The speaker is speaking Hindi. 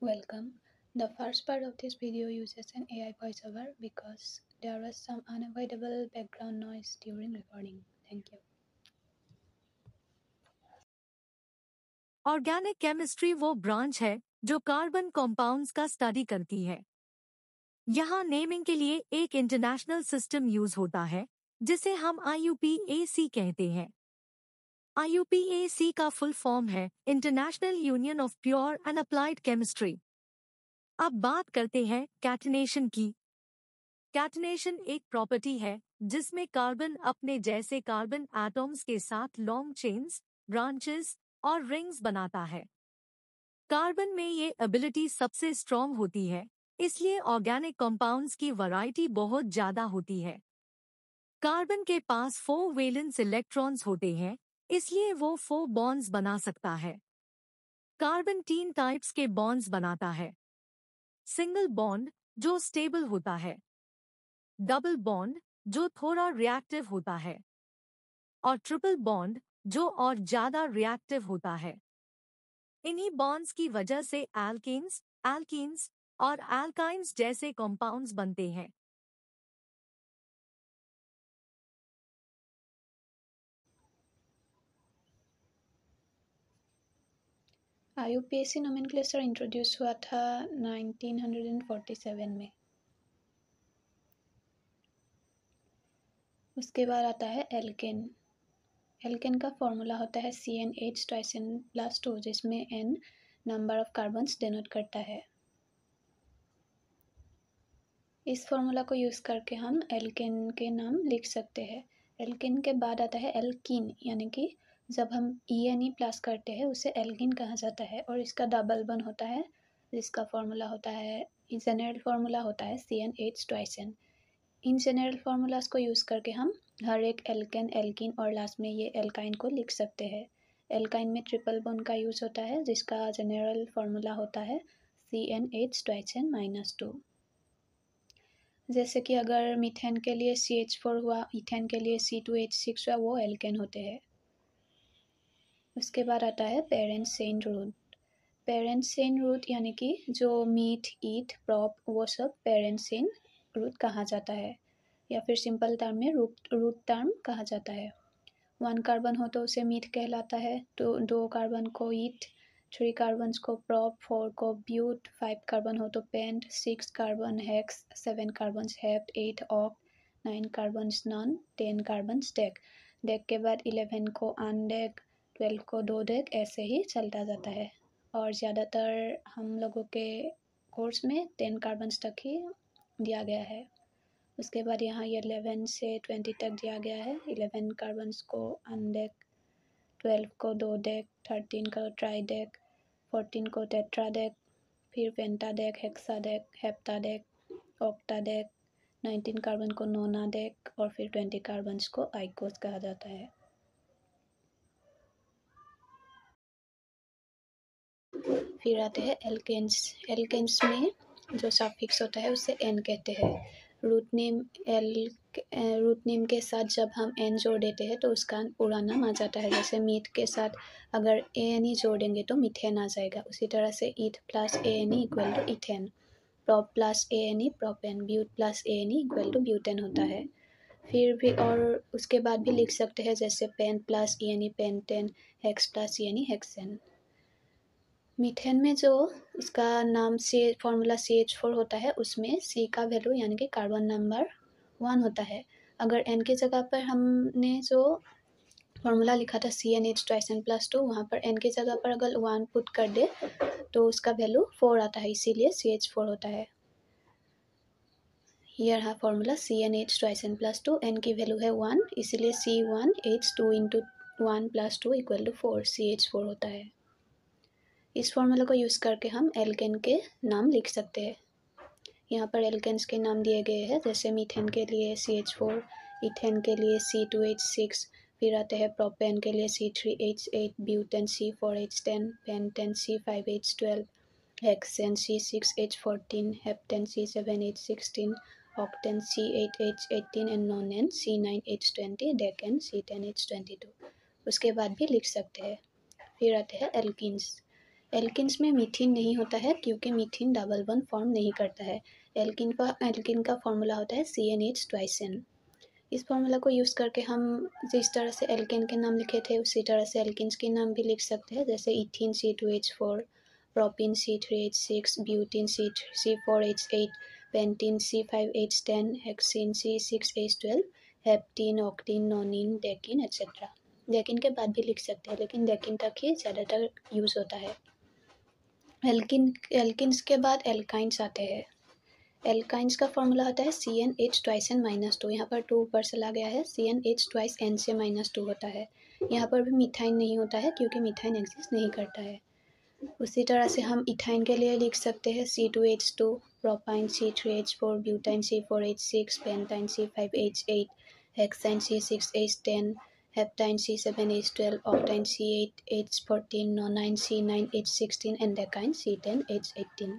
Welcome. The first part of this video uses an AI voiceover because there was some unavoidable background noise during recording. Thank you. Organic chemistry वो ब्रांच है जो कार्बन कंपाउंड्स का स्टडी करती है। यहाँ नेमिंग के लिए एक इंटरनेशनल सिस्टम यूज होता है जिसे हम IUPAC कहते हैं। IUPAC का फुल फॉर्म है international union of pure and applied chemistry. अब बात करते हैं कैटनेशन की। कैटनेशन एक प्रॉपर्टी है जिसमें कार्बन अपने जैसे कार्बन एटॉम्स के साथ लॉन्ग चेन्स, ब्रांचेस और रिंग्स बनाता है। कार्बन में ये एबिलिटी सबसे स्ट्रॉन्ग होती है, इसलिए ऑर्गेनिक कंपाउंड्स की वैरायटी बहुत ज्यादा होती है। कार्बन के पास 4 वैलेंस इलेक्ट्रॉन्स होते हैं, इसलिए वो 4 बॉन्ड्स बना सकता है। कार्बन 3 टाइप्स के बॉन्ड्स बनाता है। सिंगल बॉन्ड जो स्टेबल होता है, डबल बॉन्ड जो थोड़ा रिएक्टिव होता है, और ट्रिपल बॉन्ड जो और ज्यादा रिएक्टिव होता है। इन्हीं बॉन्ड्स की वजह से एल्केन्स, एल्कीन्स और एल्काइन्स जैसे कंपाउंड्स बनते हैं। IUPAC नोमेनक्लेचर इंट्रोड्यूस हुआ था 1947 में। उसके बाद आता है एल्केन। एल्केन का फॉर्मूला होता है CnH ट्वाइस N + 2, जिसमें N number of carbons denote करता है। इस फॉर्मूला को यूज़ करके हम एल्केन के नाम लिख सकते हैं। एल्केन के बाद आता है एल्कीन, यानी कि जब हम ENE प्लस करते हैं उसे एल्कीन कहा जाता है और इसका डबल बन होता है, जिसका फॉर्मूला होता है, जनरल फॉर्मूला होता है CnH twice N। In general formulas को यूज़ करके हम हर एक एल्केन, एल्कीन और लास्ट में ये एल्काइन को लिख सकते हैं। एल्काइन में ट्रिपल बॉन्ड का यूज़ होता है, जिसका जनरल फार्मूला होता है CnH ट्वाइस N - 2। जैसे कि अगर मीथेन के लिए CH4 हुआ, इथेन के लिए C2H6 हुआ, वो एल्केन होते हैं। उसके बाद आता है parent chain root. Parent chain root यानी कि जो मीट, ईट, प्रॉप, वो सब पेरेंट चेन रूट कहा जाता है, या फिर सिंपल टर्म में रूट टर्म कहा जाता है। 1 कार्बन हो तो उसे मीट कहलाता है, तो 2 कार्बन को ईट, 3 कार्बन को प्रॉप, 4 को ब्यूट, 5 कार्बन हो तो pent, 6 carbon hex, 7 carbon hept, 8 oct, 9 carbon non, 10 carbon dec. Dec के बाद 11 को अनडेक, 12 को दो डेक, ऐसे ही चलता जाता है। और ज़्यादातर हम लोगों के कोर्स में 10 कार्बन तक ही दिया गया है। उसके बाद यहाँ 11 से 20 तक दिया गया है। 11 कार्बन्स को अनडेक, 12 को दो डेक, 13 को ट्राइडेक, 14 को टेट्राडेक, फिर पेंटाडेक, हेक्साडेक, हेप्टाडेक, ऑक्टाडेक, 19 कार्बन को नोनाडेक और फिर 20 कार्बन्स को आइकोस कहा जाता है। फिर आते हैं एल्केन्स। एल्केन्स में जो सफिक्स होता है उसे एन कहते हैं। रूट नेम के साथ जब हम एन जोड़ देते हैं तो उसका पूरा नाम आ जाता है। जैसे मीट के साथ अगर ANE जोड़ेंगे तो मीथेन आ जाएगा। उसी तरह से eth plus ANE equal to ethane, prop plus ANE propane, but plus ANE equal to butane होता है। फिर भी और उसके बाद भी लिख सकते हैं, जैसे pen plus ENE pentene, hex plus ENE hexene. Methane में जो उसका नाम से फॉर्मूला CH4 होता है, उसमें C का वैल्यू यानी कि कार्बन नंबर 1 होता है। अगर N की जगह पर हमने जो फॉर्मूला लिखा था CnH ट्वाइस N + 2, वहाँ पर N की जगह पर अगर 1 पुट कर दे तो उसका वैल्यू 4 आता है, इसीलिए CH4 होता है। ये रहा formula CnH twice N + 2, N की वैल्यू है 1, इसीलिए C1H2 × 1 + 2 = 4, CH4 होता है। इस फॉर्मूला को यूज़ करके हम एल्केन के नाम लिख सकते हैं। यहाँ पर एल्केन्स के नाम दिए गए हैं, जैसे मीथेन के लिए CH4, इथेन के लिए C2H6, फिर आते हैं प्रोपेन के लिए C3H8, butane C4H10, pentane C5H12, hexane C6H14, heptane C7H16, octane C8H18 and nonane C9H20, decane C10H22। उसके बाद भी लिख सकते हैं। फिर आते हैं एल्कीन्स। एल्किन्स में मीथेन नहीं होता है क्योंकि मीथेन डबल बॉन्ड फॉर्म नहीं करता है। एल्किन का फॉर्मूला होता है CnH ट्वाइस N। इस फॉर्मूला को यूज़ करके हम जिस तरह से एल्केन के नाम लिखे थे उसी तरह से एल्किन्स के नाम भी लिख सकते हैं, जैसे ethene C2H4, propene C3H6, butene C4H8, pentene C5H10, hexene C6H12, heptene, octene, nonene, decene etcetera. Decene के बाद भी लिख सकते हैं लेकिन डेकिन तक ही ज़्यादातर यूज़ होता है। एल्किन्स के बाद एल्काइंस आते हैं। एल्काइंस का फॉर्मूला होता है CnH ट्वाइस N -2। यहाँ पर 2 ऊपर से ला गया है, CnH ट्वाइस N से -2 होता है। यहाँ पर भी मिथाइन नहीं होता है क्योंकि मिथाइन एग्जिस्ट नहीं करता है। उसी तरह से हम इथाइन के लिए लिख सकते हैं C2H2, propyne C3H4, butyne C4H6, pentyne C5H8, hexyne C6H10, heptyne C7H12, octyne C8H14, nonyne C9H16 and decyne C10H18।